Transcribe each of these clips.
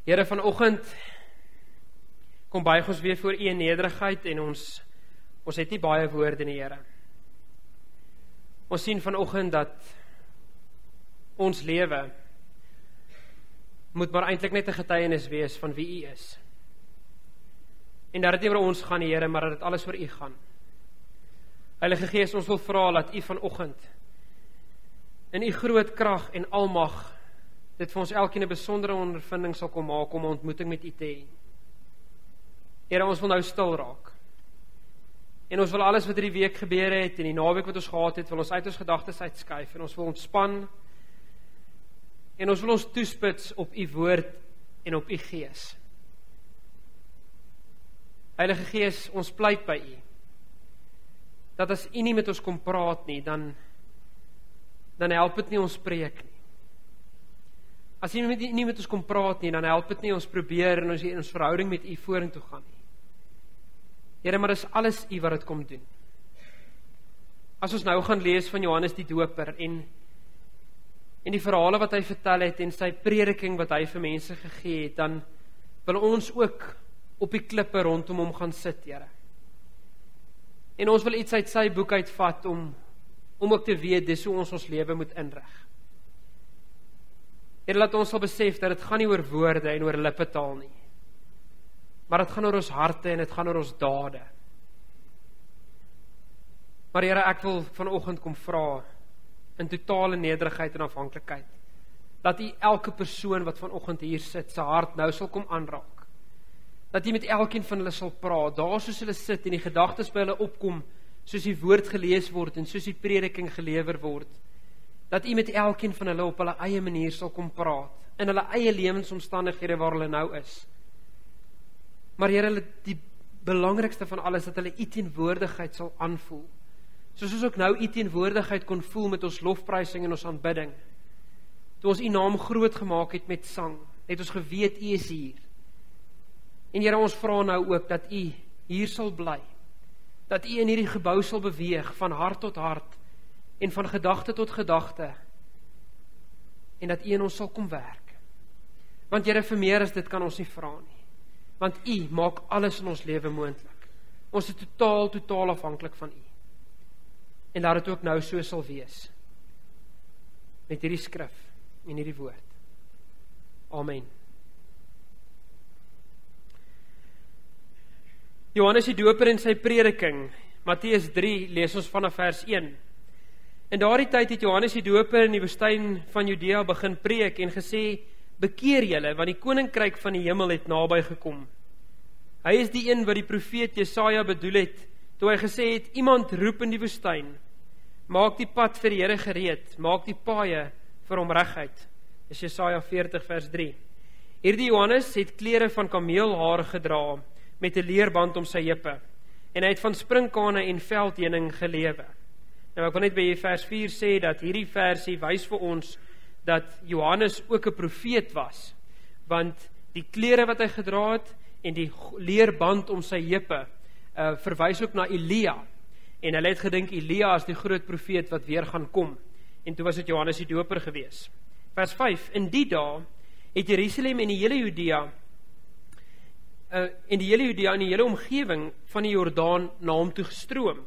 Here, vanoggend kom buig ons weer voor U in nederigheid en ons het nie baie woorde nie, Here. Ons sien vanoggend dat ons lewe moet maar eintlik net 'n getuienis wees van wie U is. En dat dit nie oor ons gaan, Here, maar dat dit alles oor U gaan. Heilige Gees, ons wil vra dat U vanoggend in U groot krag en almag dit vir ons elkeen 'n besondere ondervinding sal kom maak om 'n ontmoeting met U te hê. Here, ons wil nou stil raak. En ons wil alles wat hierdie week gebeur het en die naweek wat ons gehad het, wil ons uit ons gedagtes uitskuif en ons wil ontspan en ons wil ons toespits op U woord en op U Gees. Heilige Gees, ons pleit by U dat as U nie met ons kom praat nie, dan help dit nie ons preek nie. As U nie met ons kom praat nie, dan help dit nie ons probeer en ons verhouding met U vorentoe gaan nie. Here, maar dis alles U wat dit kom doen. As ons nou gaan lees van Johannes die Doper en die verhale wat hy vertel het en sy prediking wat hy vir mense gegee het, dan wil ons ook op die klippe rondom hom gaan sit, Here. En ons wil iets uit sy boek uitvat om ook te weet, dis hoe ons lewe moet inrig. Here, laat ons sal besef dat dit gaan nie oor woorde en oor lippetaal nie, maar dit gaan oor ons harte en dit gaan oor ons dade. Maar Here, ek wil vanoggend kom vra in totale nederigheid en afhanklikheid, dat U elke persoon wat vanoggend hier sit, sy hart nou sal kom aanraak. Dat U met elkeen van hulle sal praat, daar soos hulle sit en die gedagtes by hulle opkom, soos die woord gelees word en soos die prediking gelewer word, dat U met elkeen van hulle op hulle eie manier sal kom praat, in hulle eie lewensomstandighede waar hulle nou is. Maar Here, die belangrikste van alles, dat hulle U teenwoordigheid sal aanvoel. Soos ons ook nou U teenwoordigheid kon voel met ons lofprysing en ons aanbidding. Toe ons U naam groot gemaak het met sang, het ons geweet U is hier. En Here, ons vra nou ook dat U hier sal bly. Dat U in hierdie gebou sal beweeg, van hart tot hart, en van gedagte tot gedagte, en dat U in ons sal kom werk. Want Here, vir meer as dit kan ons nie vra nie. Want U maak alles in ons lewe moontlik. Ons is totaal afhanklik van U. En laat dit ook nou so sal wees, met hierdie skrif en hierdie woord. Amen. Johannes die Doper in sy prediking, Matteus 3, lees ons vanaf vers 1. In daardie tyd het Johannes die Doper in die woestyn van Judea begin preek en gesê, bekeer julle, want die koninkryk van die hemel het naby gekom. Hy is die een wat die profeet Jesaja bedoel het, toe hy gesê het, iemand roep in die woestyn, maak die pad vir die Here gereed, maak die paaie vir hom reguit. Dis Jesaja 40 vers 3. Hierdie Johannes het klere van kameelhaar gedra, met 'n leerband om sy heupe, en hy het van sprinkane en veldheuning gelewe. Nou ek wil net by vers 4 sê, dat hierdie versie wys vir ons, dat Johannes ook 'n profeet was, want die klere wat hy gedra het, en die leerband om sy heupe, verwys ook na Elia, en hulle het gedink Elia is die groot profeet wat weer gaan kom, en toe was dit Johannes die Doper gewees. Vers 5, in die dae het Jerusalem en die hele Judea, en die hele omgewing van die Jordaan na hom toe gestroom.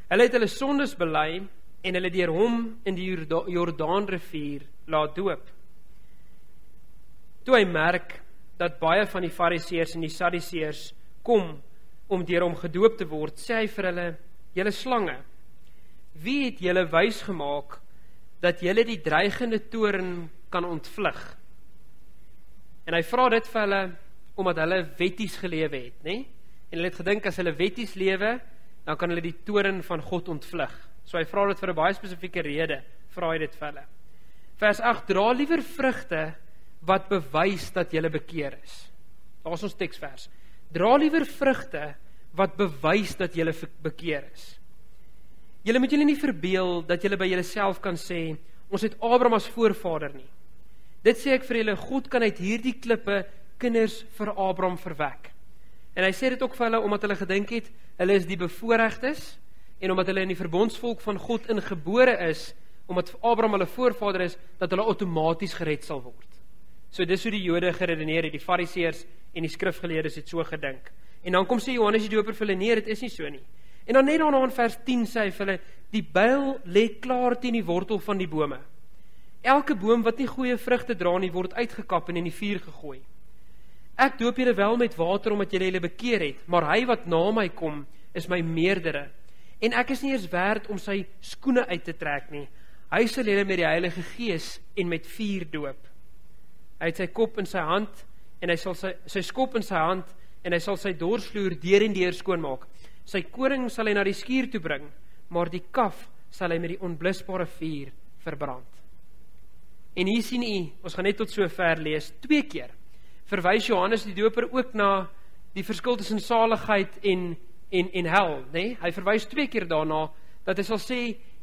Hulle het hulle sondes bely, en hulle deur hom in die Jordaanrivier laat doop. Toe hy merk dat baie van die Fariseërs en die Sadduseërs kom om deur hom gedoop te word, sê hy vir hulle, julle slange, wie het julle wys gemaak dat julle die dreigende toorn kan ontvlug? En hy vra dit vir hulle omdat hulle wetties gelewe het, né? En hulle het gedink as hulle wetties lewe, dan kan hulle die toorn van God ontvlug. So hy vra dit vir 'n baie spesifieke rede, vra hy dit vir hulle. Vers 8, dra liewer vrugte wat bewys dat julle bekeer is. Daar is ons teksvers. Dra liewer vrugte wat bewys dat julle bekeer is. Julle moet julle nie verbeel dat julle by julleself kan sê, ons het Abraham as voorvader nie. Dit sê ek vir julle, God kan uit hierdie klippe kinders vir Abraham verwek. En hy sê dit ook vir hulle, omdat hulle gedink het, hulle is die bevoorregtes, en omdat hulle in die verbondsvolk van God ingebore is, omdat Abraham hulle voorvader is, dat hulle outomaties gered sal word. So dis hoe die Jode geredeneer het, die Fariseërs en die skrifgeleerdes het so gedink. En dan kom sê Johannes die Doper vir hulle, nee, dit is nie so nie. En dan net daarna in vers 10 sê hy vir hulle, die byl lê klaar teen die wortel van die bome. Elke boom wat nie goeie vrugte dra nie, word uitgekap en in die vuur gegooi. Ek doop julle wel met water omdat julle bekeer het, maar hy wat na my kom, is my meerdere. En ek is nie eens werd om sy skoene uit te trek nie. Hy sal julle met die Heilige Gees en met vuur doop. Hy het sy kop in sy hand en hy sal sy skop in sy hand en hy sal sy dorsvloer deur en deur skoonmaak. Sy koring sal hy na die skuur toe bring, maar die kaf sal hy met die onblusbare vuur verbrand. En hier sien u, ons gaan net tot so ver lees, 2 keer verwys Johannes die Doper ook na die verskil tussen saligheid en hel, nee? Hy verwys 2 keer daarna, dat hy sal sê,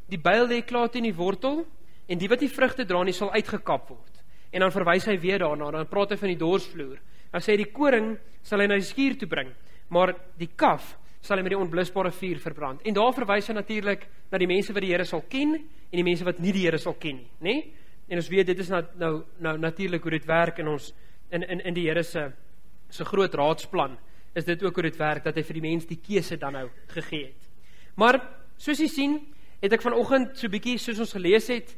die byl lê klaar teen die wortel, en die wat die vrugte dra nie sal uitgekap word. En dan verwys hy weer daarna, dan praat hy van die dorsvloer. Dan sê hy, die koring sal hy na die skuur toe bring, maar die kaf sal hy met die onblusbare vuur verbrand. En daar verwys hy natuurlik na die mense wat die Here sal ken, en die mense wat nie die Here sal ken nie, nee? En ons weet, dit is nou natuurlik hoe dit werk in ons, in die Here se groot raadsplan, is dit ook hoe dit werk, dat hy vir die mens die keuse dan nou gegee het. Maar, soos jy sien, het ek vanoggend so bietjie, soos ons gelees het,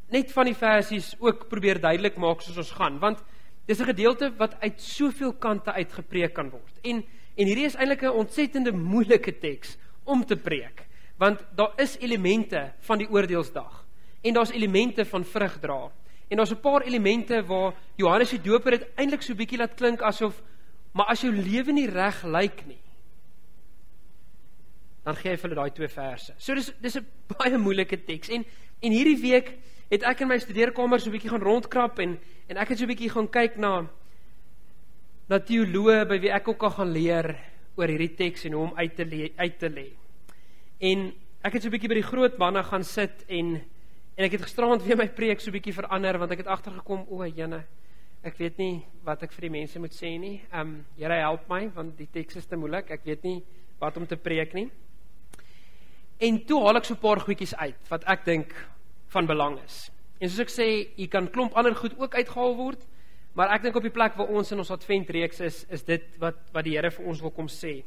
net van die versies ook probeer duidelik maak soos ons gaan, want dis 'n gedeelte wat uit soveel kante uitgepreek kan word. En hierdie is eintlik 'n ontsettende moeilike teks om te preek, want daar is elemente van die oordeelsdag, en daar's elemente van vrug dra, en daar's 'n paar elemente waar Johannes die Doper het eintlik so bietjie laat klink asof, maar as jou lewe nie reg lyk nie, dan gee hy vir hulle daai 2 verse. So dis 'n baie moeilike teks, en hierdie week het ek in my studeerkamer so 'n bietjie gaan rondkrap, en ek het so 'n bietjie gaan kyk na teoloë by wie ek ook al gaan leer oor hierdie teks en hoe om uit te lê. En ek het so 'n bietjie by die groot manne gaan sit, en ek het gisterand weer my preek so 'n bietjie verander, want ek het agtergekom, jene, ek weet nie wat ek vir die mense moet sê nie. Here help my, want die teks is te moeilik, ek weet nie wat om te preek nie. En toe haal ek so 'n paar goedjies uit, wat ek dink van belang is. En soos ek sê, jy kan klomp ander goed ook uitgehaal word, maar ek dink op die plek waar ons in ons adventreeks is dit wat die Here vir ons wil kom sê.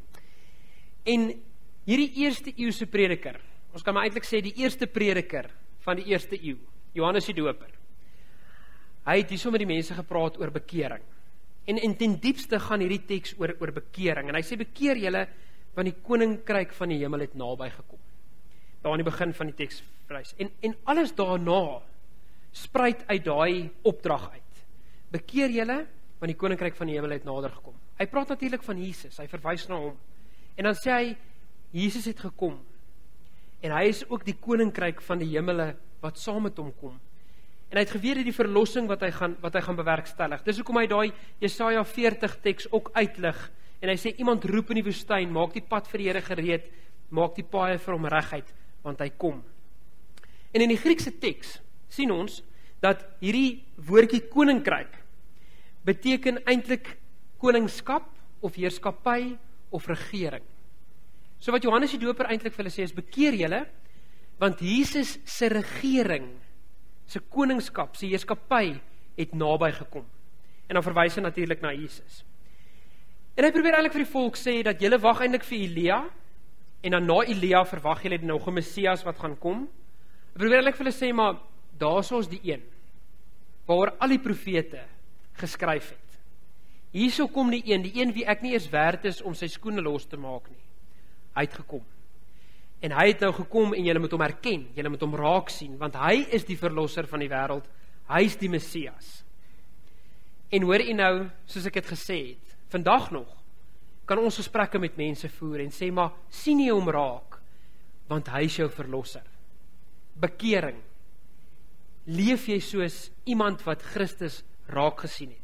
En hierdie eerste eeuse prediker, ons kan maar eintlik sê die eerste prediker van die eerste eeu, Johannes die Doper, hy het hierso met die mense gepraat oor bekering. En ten diepste gaan hierdie teks oor bekering, en hy sê, bekeer julle, want die koninkryk van die hemel het naby gekom. Daar aan die begin van die teks verwys. En alles daarna spruit uit daai opdrag uit. Bekeer julle, want die koninkryk van die hemel het nader gekom. Hy praat natuurlik van Jesus, hy verwys na hom. En dan sê hy, Jesus het gekom, en hy is ook die koninkryk van die hemele wat saam met hom kom. En hy het geweet die verlossing wat hy gaan bewerkstellig. Dis hoekom hy daai Jesaja 40 teks ook uitlig, en hy sê, iemand roep in die woestyn, maak die pad vir die Here gereed, maak die paaie vir hom reguit, want hy kom. En in die Griekse teks sien ons, dat hierdie woordjie koninkryk beteken eintlik koningskap, of heerskappy, of regering. So wat Johannes die Doper eintlik vir hulle sê is, bekeer julle, want Jesus se regering, se koningskap, se heerskappy, het naby gekom. En dan verwys hy natuurlik na Jesus. En hy probeer eintlik vir die volk sê, dat julle wag eintlik vir Elia, en dan na Elia verwag julle nog 'n Messias wat gaan kom. Hy probeer eintlik vir hulle sê, maar daar is ons die een, waaroor al die profete geskryf het. Hierso kom die een wie ek nie eens werd is om sy skoene los te maak nie. Hy het gekom. En hy het nou gekom en julle moet hom herken, julle moet hom raak sien, want hy is die verlosser van die wêreld, hy is die Messias. En hoor jy nou, soos ek het gesê het, vandag nog, kan ons gesprekke met mense voer en sê, maar sien jy hom raak, want hy is jou verlosser. Bekering. Leef jy soos iemand wat Christus raak gesien het?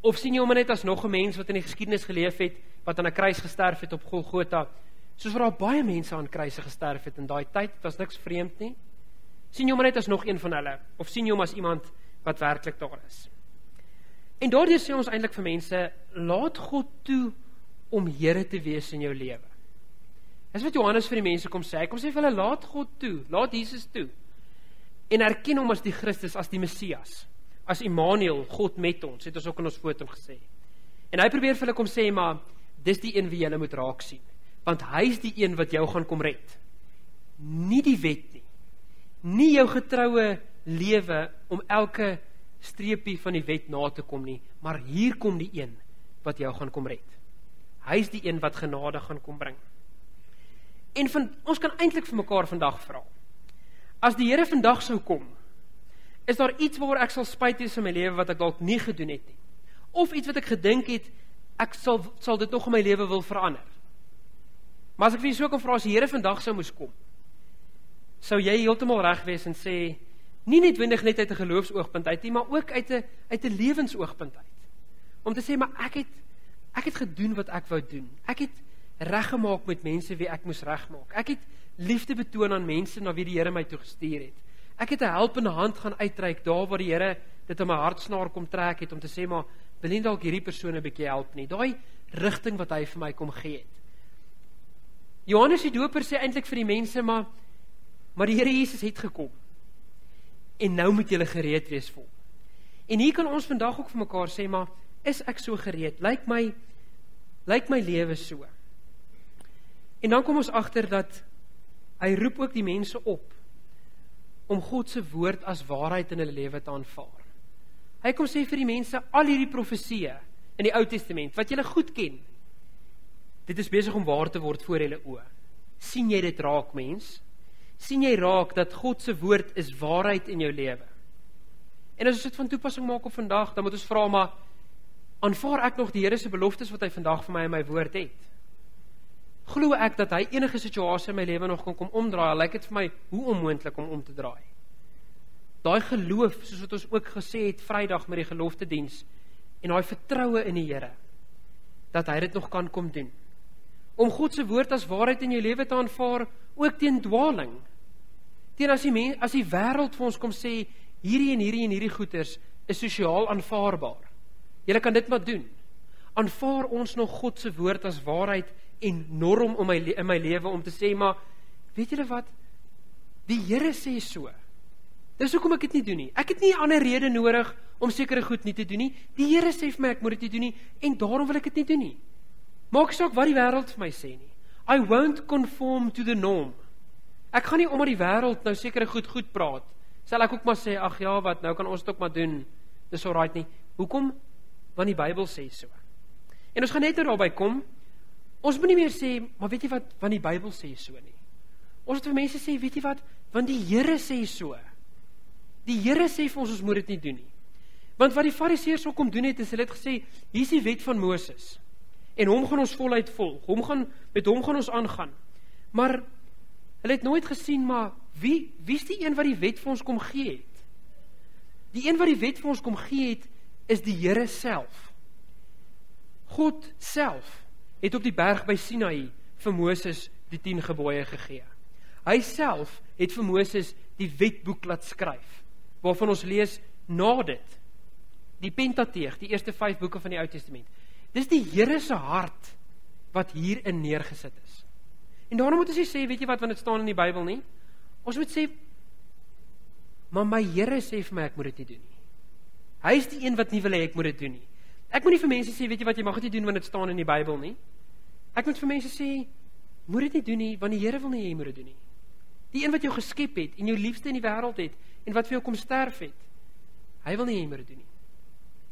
Of sien jy hom net as nog 'n mens wat in die geskiedenis geleef het, wat aan 'n kruis gesterf het op Golgotha, soos waar daar baie mense aan kruise gesterf het in daai tyd, dit was niks vreemd nie? Sien jy hom net as nog een van hulle, of sien jy hom as iemand wat werklik daar is? En daardeur sê ons eintlik vir mense, laat God toe om Here te wees in jou lewe. Dis wat Johannes vir die mense kom sê, hy kom sê vir hulle, laat God toe, laat Jesus toe, en erken hom as die Christus, as die Messias, as Immanuel, God met ons, het ons ook in ons foto gesê. En hy probeer vir hulle kom sê, maar dis die een wie julle moet raak sien, want hy is die een wat jou gaan kom red. Nie die wet nie, nie jou getroue lewe om elke streepie van die wet na te kom nie, maar hier kom die een wat jou gaan kom red. Hy is die een wat genade gaan kom bring. En ons kan eintlik vir mekaar vandag vra, as die Here vandag sou kom, is daar iets waar ek sal spyt wees in my lewe wat ek dalk nie gedoen het nie, of iets wat ek gedink het, ek sal dit nog in my lewe wil verander. Maar as ek vir jy so kan vra, as die Here vandag sou moes kom, sou jy heeltemal reg wees en sê, nie netwendig net uit 'n geloofsoogpunt uit nie, maar ook uit 'n lewensoogpunt uit. Om te sê, maar ek het gedoen wat ek wou doen. Ek het reggemaak met mense wie ek moes regmaak. Ek het liefde betoon aan mense na wie die Here my toe gestuur het. Ek het 'n helpende hand gaan uitreik daar waar die Here dit in my hartsnaar kom trek het om te sê, maar wil nie dalk hierdie persoon 'n bietjie help nie. Daai rigting wat hy vir my kom gee het. Johannes die Doper sê eintlik vir die mense, maar die Here Jesus het gekom. En nou moet julle gereed wees vir hom. En hier kan ons vandag ook vir mekaar sê, maar is ek so gereed? Lyk my lewe so? En dan kom ons agter dat hy roep ook die mense op om God se woord as waarheid in hulle lewe te aanvaar. Hy kom sê vir die mense, al hierdie profesieë in die Ou Testament, wat julle goed ken, dit is besig om waar te word voor julle oë. Sien jy dit raak, mens? Sien jy raak dat God se woord is waarheid in jou lewe? En as ons dit van toepassing maak op vandag, dan moet ons vra, maar aanvaar ek nog die Here se beloftes wat hy vandag vir my in my woord het? Glo ek dat hy enige situasie in my lewe nog kan kom omdraai? Lyk dit vir my hoe onmoontlik om te draai. Daai geloof, soos wat ons ook gesê het Vrydag met die geloftediens, en daai vertroue in die Here, dat hy dit nog kan kom doen. Om God se woord as waarheid in jou lewe te aanvaar, ook teen dwaling. Teen as die wêreld vir ons kom sê, hierdie en hierdie goeters is sosiaal aanvaarbaar. Julle kan dit maar doen. Aanvaar ons nog God se woord as waarheid en norm in my lewe om te sê, maar weet julle wat? Die Here sê so. Dis hoekom ek dit nie doen nie. Ek het nie 'n ander rede nodig om sekere goed nie te doen nie. Die Here sê vir my ek moet dit nie doen nie en daarom wil ek dit nie doen nie. Maak saak wat die wêreld vir my sê nie. I won't conform to the norm. Ek gaan nie omdat die wêreld nou sekere goed praat, sal ek ook maar sê, ag ja, wat, nou kan ons dit ook maar doen. Dis alright nie. Hoekom? Want die Bybel sê so. En ons gaan net nou daarby kom. Ons moet nie meer sê, maar weet jy wat, want die Bybel sê so nie. Ons moet vir mense sê, weet jy wat, want die Here sê so. Die Here sê vir ons moet dit nie doen nie. Want wat die Fariseërs ook kom doen het, is hulle het gesê, hier is die wet van Moses. En hom gaan ons voluit volg. Met hom gaan ons aangaan. Maar hulle het nooit gesien, maar wie is die een wat die wet vir ons kom gee het? Die een wat die wet vir ons kom gee het, is die Here self. God self het op die berg by Sinaï vir Moses die 10 gebooie gegee. Hy self het vir Moses die wetboek laat skryf, waarvan ons lees na dit, die Pentateeg, die eerste 5 boeke van die Ou Testament. Dis die Here se hart wat hierin neergesit is. En daarom moet ons nie sê, weet jy wat, want dit staan in die Bybel nie. Ons moet sê, maar my Here sê vir my, ek moet dit nie doen nie. Hy is die een wat nie wil hê ek moet dit doen nie. Ek moet nie vir mense sê, weet jy wat, jy mag dit nie doen want dit staan in die Bybel nie. Ek moet vir mense sê, moet dit nie doen nie, want die Here wil nie hê jy moet dit doen nie. Die een wat jou geskep het, en jou liefste in die wêreld het, en wat vir jou kom sterf het, hy wil nie hê jy moet dit doen nie.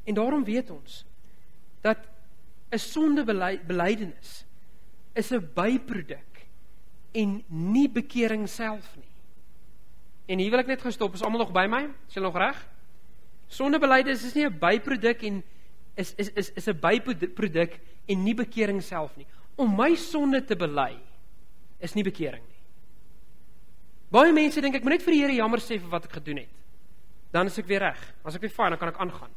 En daarom weet ons, dat 'n sondebelydenis is 'n byproduk, en nie bekering self nie. En hier wil ek net gestop, is almal nog by my? Is julle nog reg? Sondebelydenis is nie 'n byproduk en is 'n byproduk en nie bekering self nie. Om my sonde te bely is nie bekering nie. Baie mense dink ek moet net vir die Here jammer sê vir wat ek gedoen het. Dan is ek weer reg. As ek weer fyn, dan kan ek aangaan.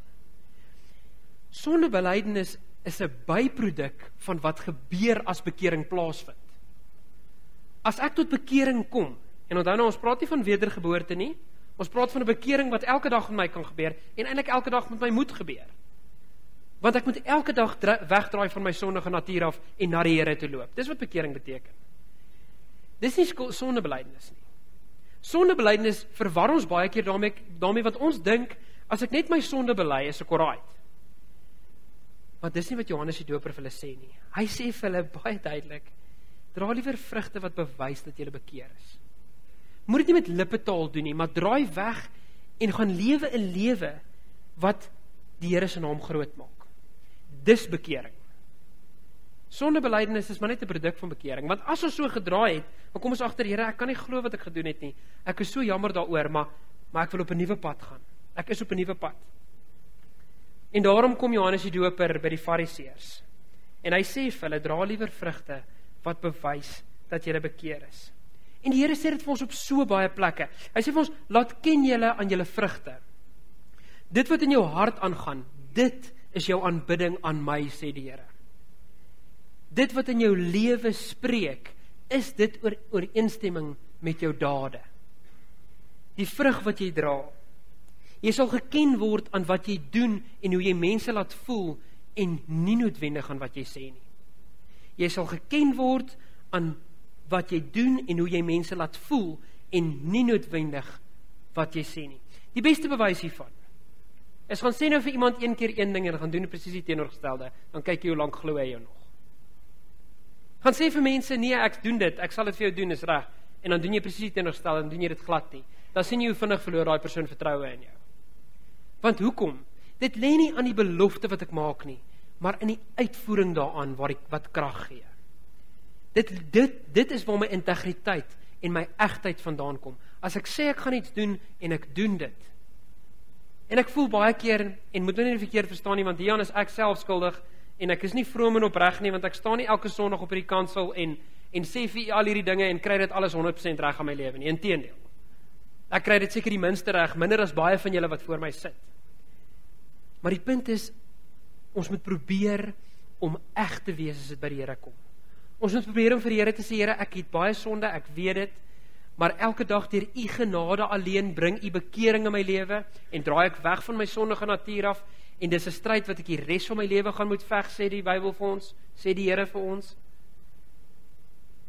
Sondebelydenis is 'n byproduk van wat gebeur as bekering plaasvind. As ek tot bekering kom, en onthou nou, ons praat nie van wedergeboorte nie, ons praat van 'n bekering wat elke dag met my kan gebeur, en eintlik elke dag met my moet gebeur. Want ek moet elke dag wegdraai van my sondige natuur af en na die Here toe loop. Dis wat bekering beteken. Dis nie sondebelydenis nie. Sondebelydenis verwar ons baie keer daarmee wat ons dink, As ek net my sonde bely, is ek alright. Maar dis nie wat Johannes die Doper vir hulle sê nie. Hy sê vir hulle baie duidelik, dra liewer vrugte wat bewys dat jy bekeer is. Moet dit nie met lippetaal doen nie, maar draai weg en gaan lewe 'n lewe wat die Here se naam groot maak. Dis bekering. Sondebelydenis is maar net 'n produk van bekering, want as ons so gedraai het, dan kom ons agter, Here, ek kan nie glo wat ek gedoen het nie. Ek is so jammer daaroor, maar ek wil op 'n nuwe pad gaan. Ek is op 'n nuwe pad. En daarom kom Johannes die Doper by die Fariseërs. En hy sê vir hulle, dra liewer vrugte wat bewys dat jy bekeer is. En die Here sê dit vir ons op so baie plekke. Hy sê vir ons, laat ken julle aan julle vrugte. Dit wat in jou hart aangaan, dit is jou aanbidding aan my, sê die Here. Dit wat in jou lewe spreek, is dit ooreenstemming met jou dade. Die vrug wat jy dra. Jy sal geken word aan wat jy doen en hoe jy mense laat voel en nie noodwendig aan wat jy sê nie. Jy sal geken word aan wat jy doen en hoe jy mense laat voel en nie noodwendig wat jy sê nie. Die beste bewys hiervan is, gaan sê nou vir iemand een keer een ding en gaan doen presies die teenoorgestelde, dan kyk jy hoe lank glo hy jou nog. Gaan sê vir mense, nee, ek doen dit, ek sal dit vir jou doen, is reg, en dan doen jy presies die teenoorgestelde, dan doen jy dit glad nie. Dan sien jy hoe vinnig verloor daai persoon vertroue in jou. Want hoekom? Dit lê nie aan die belofte wat ek maak nie, maar in die uitvoering daaraan wat krag gee. Dit is waar my integriteit en my egtheid vandaan kom. As ek sê ek gaan iets doen en ek doen dit. En ek voel baie keer, en moet my nie verkeerd verstaan nie, want hieraan is ek self skuldig en ek is nie vroom en opreg nie, want ek staan nie elke Sondag op hierdie kansel en sê vir al hierdie dinge en kry dit alles 100% reg aan my lewe nie. Inteendeel. Ek kry dit seker die minste reg, minder as baie van julle wat voor my sit. Maar die punt is, ons moet probeer om eg te wees as dit by die Here kom. Ons moet probeer om vir die Here te sê, Here, ek het baie sonde, ek weet dit, maar elke dag deur u genade alleen bring u bekering in my lewe en draai ek weg van my sondige natuur af en dis 'n stryd wat ek die res van my lewe gaan moet veg, sê die Bybel vir ons, sê die Here vir ons.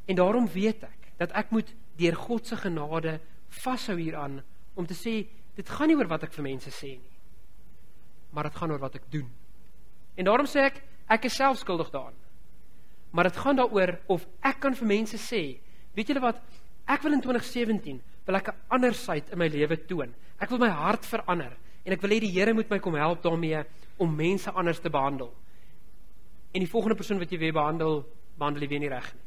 En daarom weet ek dat ek moet deur God se genade vashou hieraan om te sê, dit gaan nie oor wat ek vir mense sê nie, maar dit gaan oor wat ek doen. En daarom sê ek is self skuldig daaraan. Maar dit gaan daaroor of ek kan vir mense sê, weet julle wat, ek wil in 2017, wil ek 'n ander side in my lewe toon. Ek wil my hart verander, en ek wil hê die Here moet my kom help daarmee, om mense anders te behandel. En die volgende persoon wat jy weer behandel jy weer nie reg nie.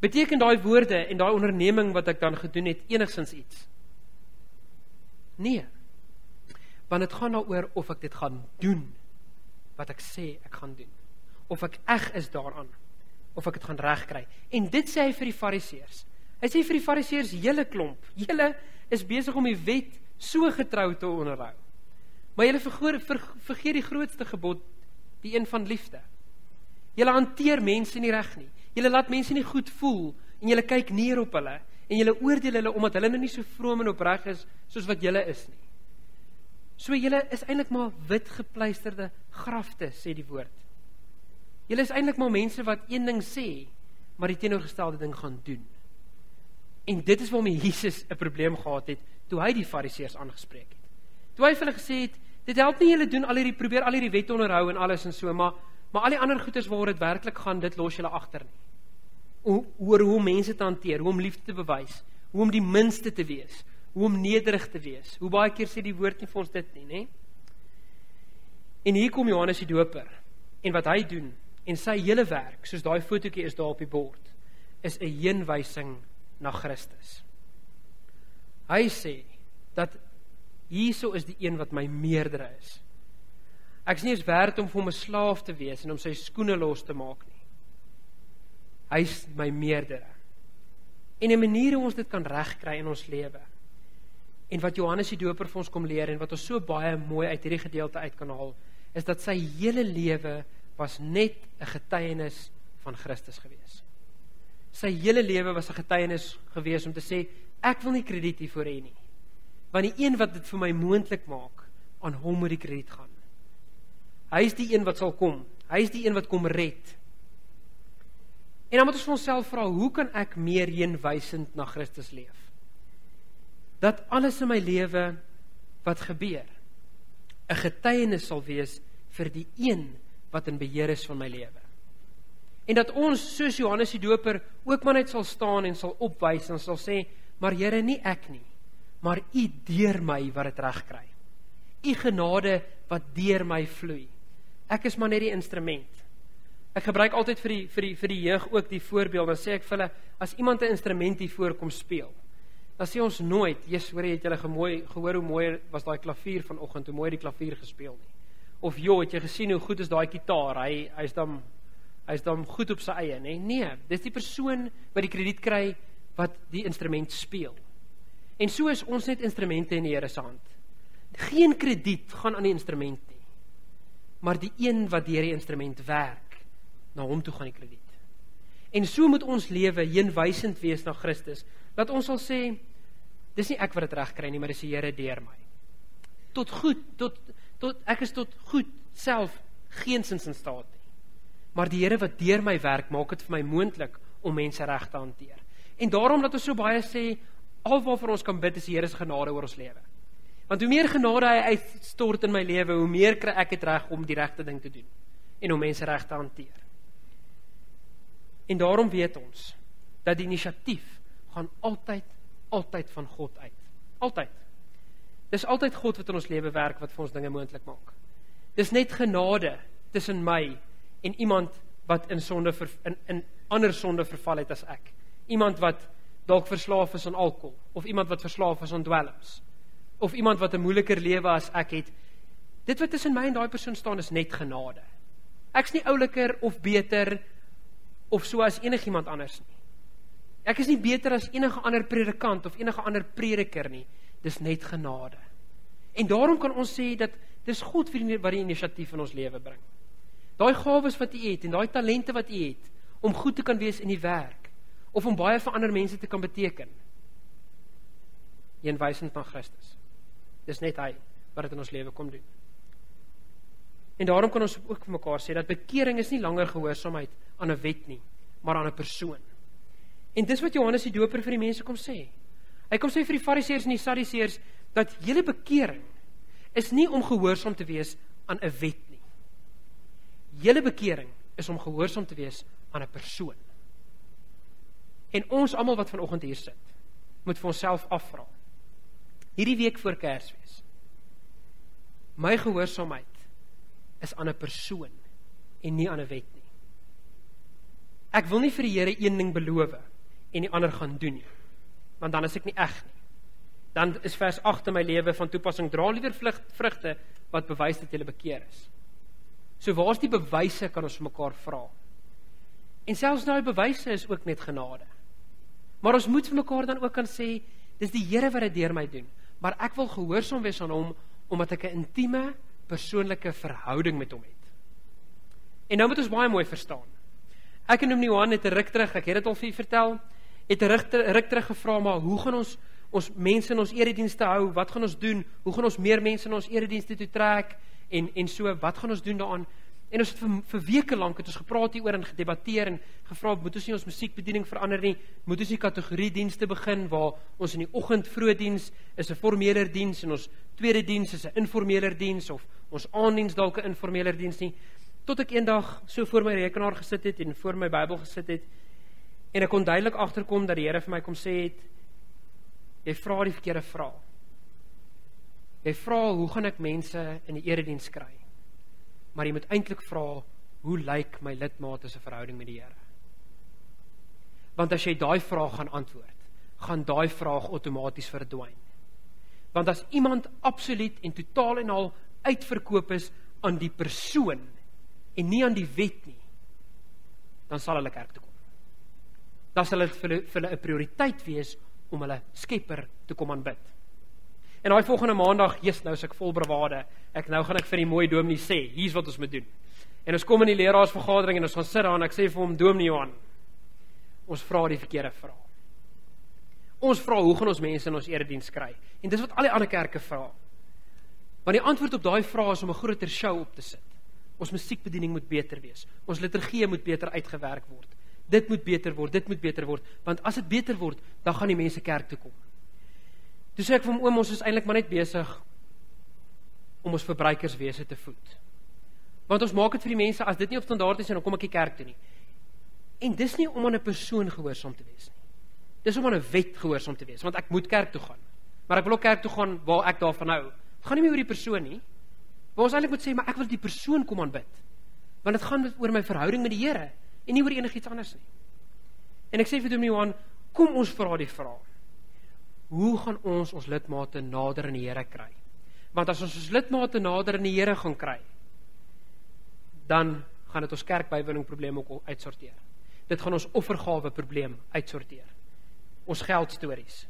Beteken daai woorde en daai onderneming wat ek dan gedoen het, enigstens iets? Nee. Want dit gaan daaroor of ek dit gaan doen, wat ek sê ek gaan doen. Of ek eg is daaraan, of ek dit gaan regkry. En dit sê hy vir die Fariseërs. Hy sê vir die Fariseërs, julle klomp, julle is besig om die wet so getrou te onderhou. Maar julle vergeet die grootste gebod, die een van liefde. Julle hanteer mense nie reg nie. Julle laat mense nie goed voel, en julle kyk neer op hulle, en julle oordeel hulle, omdat hulle nou nie so vroom en opreg is, soos wat julle is nie. So julle is eintlik maar wit gepleisterde grafte, sê die woord. Julle is eintlik maar mense wat een ding sê, maar die teenoorgestelde ding gaan doen. En dit is waarmee Jesus 'n probleem gehad het, toe hy die Fariseërs aangespreek het. Toe hy vir hulle gesê het, dit help nie julle doen probeer al hierdie wette onderhou en alles en so, maar al die ander goeders waaroor dit werklik gaan, dit los julle agter nie. Oor hoe om mense te hanteer, hoe om liefde te bewys, hoe om die minste te wees, hoe om nederig te wees. Hoe baie keer sê die woord nie vir ons dit nie, né? En hier kom Johannes die Doper, en wat hy doen, en sy hele werk, soos daai fotootjie is daar op die bord, is 'n heenwysing na Christus. Hy sê, dat hierso is die een wat my meerdere is. Ek is nie eens werd om vir hom 'n slaaf te wees, en om sy skoene los te maak nie. Hy is my meerdere. En 'n manier hoe ons dit kan regkry in ons lewe, en wat Johannes die Doper vir ons kom leer, en wat ons so baie mooi uit hierdie gedeelte uit kan haal, is dat sy hele lewe was net 'n getuienis van Christus gewees. Sy hele lewe was 'n getuienis gewees om te sê, ek wil nie krediet hiervoor hê nie, want die een wat dit vir my moontlik maak, aan hom moet die krediet gaan. Hy is die een wat sal kom, hy is die een wat kom red. En dan moet ons vir onsself vra, hoe kan ek meer heenwysend na Christus leef? Dat alles in my lewe wat gebeur, 'n getuienis sal wees vir die een wat in beheer is van my lewe. En dat ons, soos Johannes die Doper, ook maar net sal staan en sal opwys en sal sê, maar Here, nie ek nie, maar U deur my wat dit reg kry. U genade wat deur my vloei. Ek is maar net die instrument. Ek gebruik altyd vir die jeug ook die voorbeeld, dan sê ek vir hulle, as iemand 'n instrument hier voorkom speel, dan sê ons nooit, hoor jy, het julle gehoor hoe mooi was daai klavier vanoggend, hoe mooi die klavier gespeel nie. Of het jy gesien hoe goed is daai gitaar, hy is dan goed op sy eie, nee? Nee, dis die persoon wat die krediet kry, wat die instrument speel. En so is ons net instrumente in die Here se hand. Geen krediet gaan aan die instrument nie, maar die een wat deur die instrument werk, na hom toe gaan die krediet. En so moet ons lewe heenwysend wees na Christus, dat ons sal sê, dis nie ek wat dit reg kry nie, maar dis die Here deur my. Ek is tot goed self geensins in staat nie. Maar die Here wat deur my werk, maak dit vir my moontlik om mense reg te hanteer. En daarom dat ons so baie sê, al waarvoor ons kan bid is die Here se genade oor ons lewe. Want hoe meer genade hy uitstort in my lewe, hoe meer kry ek dit reg om die regte ding te doen en om mense reg te hanteer. En daarom weet ons dat die inisiatief gaan altyd van God uit. Altyd. Dis altyd God wat in ons lewe werk wat vir ons dinge moontlik maak. Dis net genade tussen my en iemand wat in ander sonde verval het as ek. Iemand wat dalk verslaaf is aan alkohol, of iemand wat verslaaf is aan dwelms, of iemand wat 'n moeiliker lewe as ek het. Dit wat tussen my en daai persoon staan is net genade. Ek's nie ouliker of beter of so as enigiemand anders nie. Ek is nie beter as enige ander predikant of enige ander prediker nie. Dis net genade. En daarom kan ons sê dat dis God wat die inisiatief in ons lewe bring. Daai gawes wat U het en daai talente wat U het om goed te kan wees in die werk of om baie vir ander mense te kan beteken. Heenwysend na Christus. Dis net hy wat dit in ons lewe kom doen. En daarom kan ons ook vir mekaar sê dat bekering is nie langer gehoorsaamheid aan 'n wet nie, maar aan 'n persoon. En dis wat Johannes die Doper vir die mense kom sê. Hy kom sê vir die Fariseërs en die Sadduseërs dat julle bekering is nie om gehoorsaam te wees aan 'n wet nie. Julle bekering is om gehoorsaam te wees aan 'n persoon. En ons almal wat vanoggend hier sit, moet vir onsself afvra. Hierdie week voor Kersfees. My gehoorsaamheid is aan 'n persoon en nie aan 'n wet nie. Ek wil nie vir die Here een ding beloof en die ander gaan doen nie, want dan is ek nie eg nie. Dan is vers 8 in my lewe van toepassing, dra liewer vrugte wat bewys dat jy bekeer is. So waar is die bewyse, kan ons vir mekaar vra. En selfs nou die bewyse is ook net genade. Maar ons moet vir mekaar dan ook kan sê, dis die Here wat dit deur my doen, maar ek wil gehoorsaam wees aan hom, omdat ek 'n intieme, persoonlike verhouding met hom het. En nou moet ons baie mooi verstaan. Ek en Johan het 'n ruk terug, ek het dit al vir u vertel, het 'n ruk terug gevra, maar hoe gaan ons mense in ons eredienste hou, wat gaan ons doen, hoe gaan ons meer mense in ons eredienste toe trek, en so, wat gaan ons doen daaraan? En ons het vir weke lank het ons gepraat hieroor en gedebatteer en gevra, moet ons nie ons musiekbediening verander nie, moet ons nie kategorie dienste begin, waar ons in die oggend vroeg diens is 'n formeler diens, en ons tweede diens is 'n informeler diens, of ons aanddiens dalk 'n informeler diens nie, tot ek eendag so voor my rekenaar gesit het, en voor my Bybel gesit het, en ek kon duidelik agterkom, dat die Here vir my kom sê het, jy vra die verkeerde vraag. Jy vra, hoe gaan ek mense in die erediens kry? Maar jy moet eintlik vra, hoe lyk my lidmate se verhouding met die Here? Want as jy daai vraag gaan antwoord, gaan daai vraag outomaties verdwyn. Want as iemand absoluut en totaal en al uitverkoop is aan die persoon en nie aan die wet nie, dan sal hulle kerk toe kom. Dan sal dit vir hulle 'n prioriteit wees om hulle Skepper te kom aanbid. En daai volgende maandag, nou is ek vol bravade, nou gaan ek vir die mooi dominee sê, hier's wat ons moet doen. En ons kom in die leraarsvergadering en ons gaan sit daar en ek sê vir hom, dominee Johan, ons vra die verkeerde vraag. Ons vra, hoe gaan ons mense in ons erediens kry? En dis wat al die ander kerke vra. Want die antwoord op daai vraag is om 'n groter show op te sit. Ons musiekbediening moet beter wees. Ons liturgie moet beter uitgewerk word. Dit moet beter word, want as dit beter word, dan gaan die mense kerk toe kom. Toe sê ek vir hom, oom, ons is eintlik maar net besig om ons verbruikerswese te voed. Want ons maak dit vir die mense, as dit nie op standaard is, dan kom ek nie kerk toe nie. En dis nie om aan 'n persoon gehoorsaam te wees nie. Dis om aan 'n wet gehoorsaam te wees, want ek moet kerk toe gaan. Maar ek wil ook kerk toe gaan waar ek daarvan hou. Het gaan nie meer oor die persoon nie. Waar ons eintlik moet sê, maar ek wil die persoon kom aanbid. Want dit gaan oor my verhouding met die Here en nie oor enigiets anders nie. En ek sê vir Dominee Johan, kom ons vra die vraag. Hoe gaan ons lidmate nader aan die Here kry? Want as ons lidmate nader aan die Here gaan kry, dan gaan dit ons kerkbywoning probleem ook uitsorteer. Dit gaan ons offergawe probleem uitsorteer. Ons geldstories.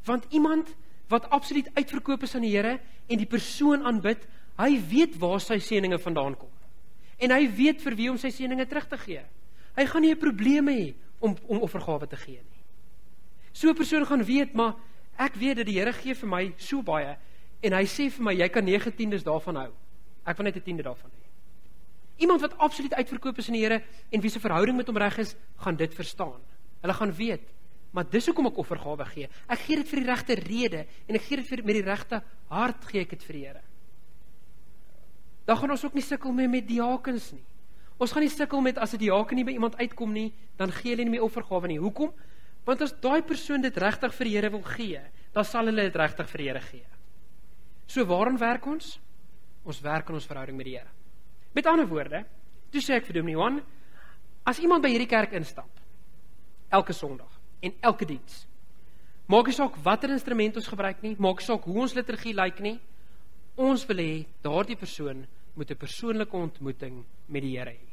Want iemand wat absoluut uitverkoop is aan die Here en die persoon aanbid, hy weet waar sy seëninge vandaan kom. En hy weet vir wie om sy seëninge terug te gee. Hy gaan nie 'n probleem hê om offergawe te gee nie. So 'n persoon gaan weet, maar ek weet dat die Here gee vir my so baie en hy sê vir my, jy kan 9/10 daarvan hou. Ek wil net 'n 10de daarvan hê. Iemand wat absoluut uitverkoop is in die Here en wie se verhouding met hom reg is, gaan dit verstaan. Hulle gaan weet, maar dis hoekom ek offergawe gee. Ek gee dit vir die regte rede en ek gee dit met die regte hart gee ek dit vir die Here. Dan gaan ons ook nie sukkel met diakens nie. Ons gaan nie sukkel met as 'n diaken nie by iemand uitkom nie, dan gee hulle nie meer offergawe nie. Hoekom? Want as daai persoon dit regtig vir die Here wil gee, dan sal hulle dit regtig vir die Here gee. So waaraan werk ons? Ons werk aan ons verhouding met die Here. Met ander woorde, toe sê ek vir Dominee Johan, as iemand by hierdie kerk instap, elke Sondag en elke diens, maak nie saak watter instrument ons gebruik nie, maak nie saak hoe ons liturgie lyk nie, ons wil hê daardie persoon moet 'n persoonlike ontmoeting met die Here hê.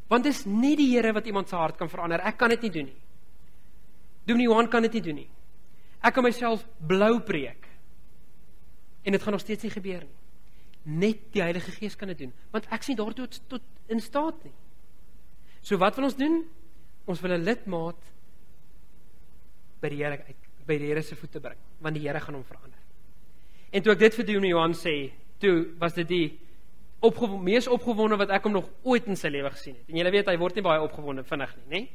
Want dis nie die Here wat iemand se hart kan verander. Ek kan dit nie doen nie. Dominee Johan kan dit nie doen nie. Ek kan myself blou preek en dit gaan nog steeds nie gebeur nie. Net die Heilige Gees kan dit doen, want ek sien daartoe tot in staat nie. So wat wil ons doen? Ons wil 'n lidmaat by die Here se voete bring, want die Here gaan hom verander. En toe ek dit vir Dominee Johan sê, toe was dit die mees opgewonde wat ek hom nog ooit in sy lewe gesien het. En julle weet, hy word nie baie opgewonde vinnig nie, né?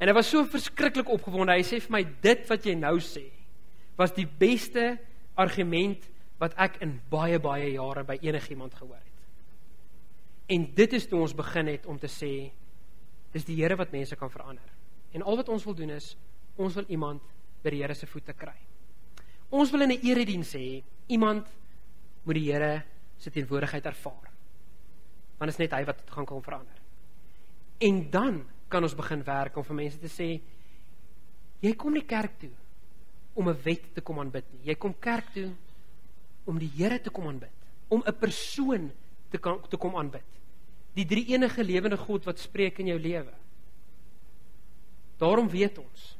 En hy was so verskriklik opgewonde. Hy sê vir my, dit wat jy nou sê, was die beste argument wat ek in baie, baie jare by enigiemand gehoor het. En dit is toe ons begin het om te sê, dis die Here wat mense kan verander. En al wat ons wil doen is, ons wil iemand by die Here se voete kry. Ons wil in 'n erediens sê, iemand moet die Here se teenwoordigheid ervaar. Want is net hy wat dit gaan kan verander. En dan kan ons begin werk om vir mense te sê, jy kom nie kerk toe om 'n wet te kom aanbid nie. Jy kom kerk toe om die Here te kom aanbid, om 'n persoon te kom aanbid. Die drie enige lewende God wat spreek in jou lewe. Daarom weet ons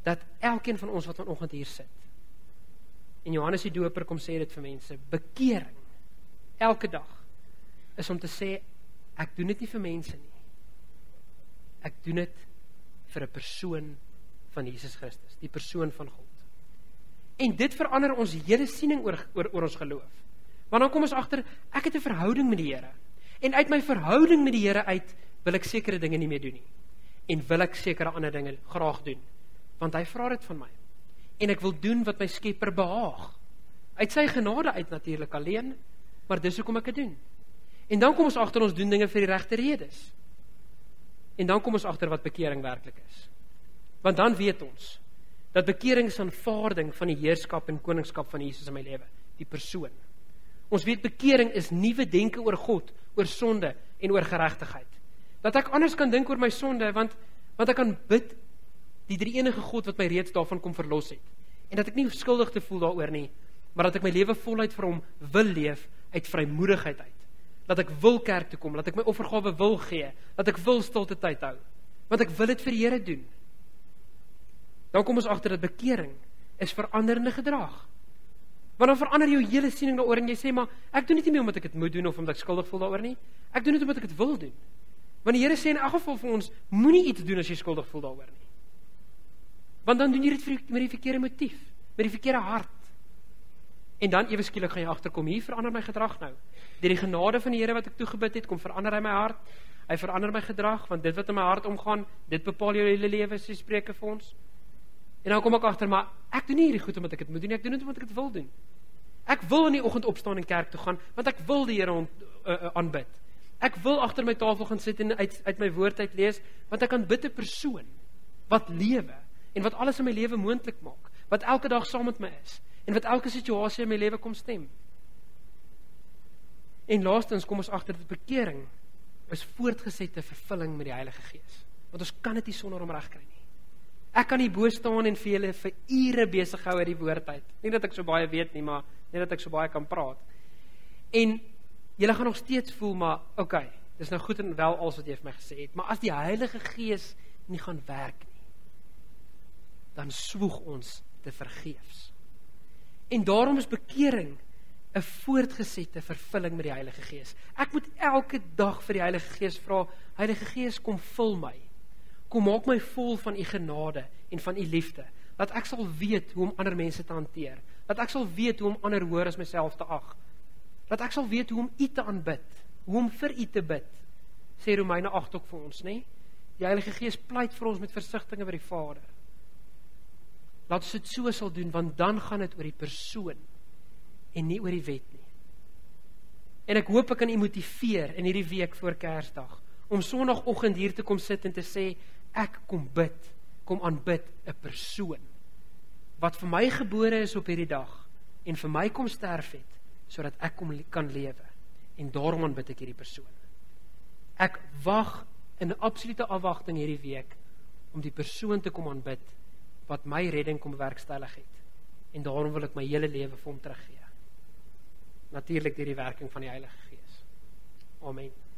dat elkeen van ons wat vanoggend hier sit, en Johannes die Doper kom sê dit vir mense, bekering elke dag is om te sê, ek doen dit nie vir mense nie. Ek doen dit vir 'n persoon van Jesus Christus, die persoon van God. En dit verander ons hele siening oor ons geloof. Want dan kom ons agter, ek het 'n verhouding met die Here. En uit my verhouding met die Here uit, wil ek sekere dinge nie meer doen nie. En wil ek sekere ander dinge graag doen. Want hy vra dit van my. En ek wil doen wat my Skepper behaag. Uit sy genade uit natuurlik alleen, maar dis hoekom ek dit doen. En dan kom ons agter, ons doen dinge vir die regte redes. En dan kom ons agter wat bekering werklik is. Want dan weet ons, dat bekering is 'n aanvaarding van die heerskap en koningskap van Jesus in my lewe, die persoon. Ons weet bekering is nuwe denke oor God, oor sonde en oor geregtigheid. Dat ek anders kan dink oor my sonde, want ek kan bid die drie enige God wat my reeds daarvan kom verlos het. En dat ek nie skuldig te voel daaroor nie, maar dat ek my lewe voluit vir hom wil leef uit vrymoedigheid uit. Dat ek wil kerk toe kom, dat ek my offergawe wil gee, dat ek wil stilte tyd hou, want ek wil dit vir die Here doen. Dan kom ons agter dat bekering is veranderende gedrag. Want dan verander jou hele siening daaroor en jy sê, maar ek doen dit nie meer omdat ek dit moet doen of omdat ek skuldig voel daaroor nie. Ek doen dit omdat ek dit wil doen. Want die Here sê in elk geval vir ons, moenie iets doen as jy skuldig voel daaroor nie. Want dan doen jy dit met die verkeerde motief, met die verkeerde hart. En dan ewe skielik gaan jy agterkom, hier verander my gedrag nou. Deur die genade van die Here wat ek toegebid het, kom verander hy my hart. Hy verander my gedrag, want dit wat in my hart omgaan, dit bepaal jou hele lewe, sê Spreuke vir ons. En dan kom ek agter, maar ek doen nie hierdie goed omdat ek dit moet doen, ek doen dit omdat ek dit wil doen. Ek wil in die oggend opstaan en kerk toe gaan, want ek wil die Here aanbid. Ek wil agter my tafel gaan sit en uit my woord uit lees, want ek aanbid 'n persoon wat lewe en wat alles in my lewe moontlik maak, wat elke dag saam met my is en wat elke situasie in my lewe kom stem. En laastens kom ons agter dat bekering is voortgesette vervulling met die Heilige Gees. Want ons kan dit nie sonder hom regkry nie. Ek kan nie bo staan en vir julle vir ure besig hou uit die woord uit. Nie dat ek so baie weet nie, maar net dat ek so baie kan praat. En julle gaan nog steeds voel, maar okay, dis nou goed en wel als wat jy vir my gesê het, maar as die Heilige Gees nie gaan werk nie, dan swoeg ons te vergeefs. En daarom is bekering 'n voortgesette vervulling met die Heilige Gees. Ek moet elke dag vir die Heilige Gees vra, Heilige Gees, kom vul my. Kom maak my vol van u genade en van u liefde, dat ek sal weet hoe om ander mense te hanteer, dat ek sal weet hoe om ander hoër as myself te ag, dat ek sal weet hoe om u te aanbid, hoe om vir u te bid, sê Romeine 8 ook vir ons, nee? Die Heilige Gees pleit vir ons met versigtinge by die Vader. Laat ons dit so sal doen, want dan gaan dit oor die persoon en nie oor die wet nie. En ek hoop ek kan u motiveer in hierdie week voor Kersdag, om Sondagoggend hier te kom sit en te sê, ek kom aanbid 'n persoon, wat vir my gebore is op hierdie dag, en vir my kom sterf het, sodat ek kan lewe, en daarom aanbid ek hierdie persoon. Ek wag in absolute afwagting hierdie week, om die persoon te kom aanbid, wat my redding kom bewerkstellig het, en daarom wil ek my hele lewe vir hom teruggee. Natuurlik deur die werking van die Heilige Gees. Amen.